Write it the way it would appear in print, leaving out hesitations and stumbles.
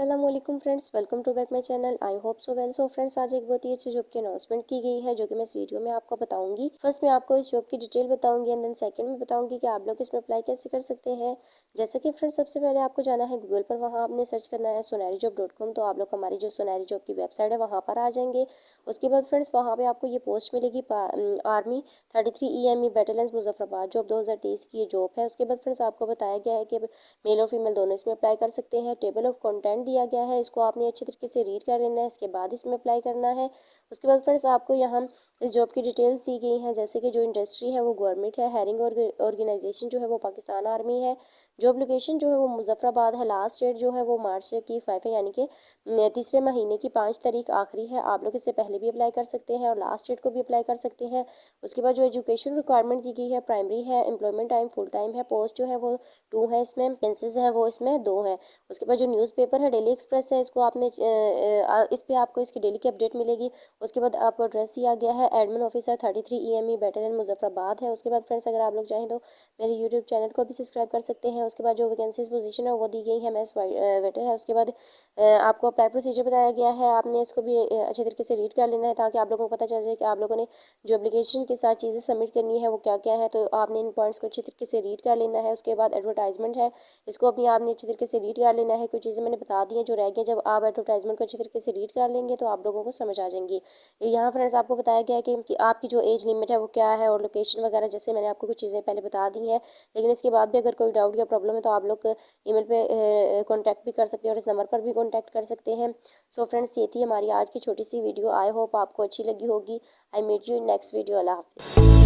अस्सलाम वालेकुम friends, welcome to back my channel. I hope so well. So friends, आज एक बहुत ही अच्छी जॉब की अनाउंसमेंट की गई है जो कि मैं इस वीडियो में आपको बताऊंगी। फर्स्ट मैं आपको इस जॉब की डिटेल बताऊंगी एंड देन सेकंड में बताऊंगी कि आप लोग इसमें अप्लाई कैसे कर सकते हैं। जैसे कि फ्रेंड्स, सबसे पहले आपको जाना है गूगल पर, वहाँ आपने सर्च करना है sonarijob.com। तो आप लोग हमारी जो सोनारी जॉब की वेबसाइट है वहाँ पर आ जाएंगे। उसके बाद फ्रेंड्स, वहाँ पर आपको ये पोस्ट मिलेगी आर्मी 33 EME बैटलियंस मुजफ्फराबाद जॉब 2023 की ये जॉब है। उसके बाद फ्रेंड्स, आपको बताया गया है कि मेल और फीमेल दोनों इसमें अप्लाई कर सकते हैं। टेबल ऑफ कंटेंट दिया गया है, इसको आपने अच्छे तरीके से रीड कर लेना है, इसके बाद इसमें अप्लाई करना है। उसके बाद फ्रेंड्स, आपको यहाँ इस जॉब की डिटेल्स दी गई हैं, जैसे कि जो इंडस्ट्री है वो गवर्नमेंट है, हायरिंग ऑर्गेनाइजेशन जो है वो पाकिस्तान आर्मी है, जॉब लोकेशन जो है वो मुजफ्फराबाद है, लास्ट डेट जो है वो मार्च की 5 है, यानी कि तीसरे महीने की 5 तारीख आखिरी है। आप लोग इससे पहले भी अप्लाई कर सकते हैं और लास्ट डेट को भी अप्लाई कर सकते हैं। उसके बाद जो एजुकेशन रिक्वायरमेंट दी गई है, प्राइमरी है, एम्प्लॉयमेंट टाइम फुल टाइम है, पोस्ट जो है वो 2 है, इसमें पेंसिल्स है वो इसमें 2 हैं। उसके बाद जो न्यूज़पेपर है डेली एक्सप्रेस है, इसको आपने इस पे आपको इसकी डेली की अपडेट मिलेगी। उसके बाद आपको एड्रेस दिया गया है, admin officer 33 EME battalion Muzaffarabad है। उसके बाद फ्रेंड्स, अगर आप लोग चाहें तो मेरे यूट्यूब चैनल को भी सब्सक्राइब कर सकते हैं। उसके बाद जो वैकेंसीज पोजीशन है वो दी गई है, मैथ्स वेटर है। उसके बाद आपको अप्लाई प्रोसीजर बताया गया है, आपने इसको भी अच्छे तरीके से रीड कर लेना है ताकि आप लोगों को पता चल जाए कि आप लोगों ने जो एप्लीकेशन के साथ चीज़ें सबमिट करनी है वो क्या क्या है। तो आपने इन पॉइंट्स को अच्छे तरीके से रीड कर लेना है। उसके बाद एडवर्टाइजमेंट है, इसको अपनी आपने अच्छे तरीके से रीड कर लेना है। कुछ चीज़ें मैंने बता दी हैं जो रह गई, जब आप एडवर्टाइजमेंट को अच्छे तरीके से रीड कर लेंगे तो आप लोगों को समझ आ जाएंगी। यहाँ फ्रेंड्स, आपको बताया गया है कि आपकी जो एज लिमिट है वो क्या है और लोकेशन वगैरह, जैसे मैंने आपको कुछ चीज़ें पहले बता दी हैं। लेकिन इसके बाद भी अगर कोई डाउट या प्रॉब्लम है तो आप लोग ईमेल पे कॉन्टैक्ट भी कर सकते हैं और इस नंबर पर भी कॉन्टैक्ट कर सकते हैं। सो फ्रेंड्स, ये थी हमारी आज की छोटी सी वीडियो। आई होप आपको अच्छी लगी होगी। I meet you in next video. अल्लाह हाफिज़।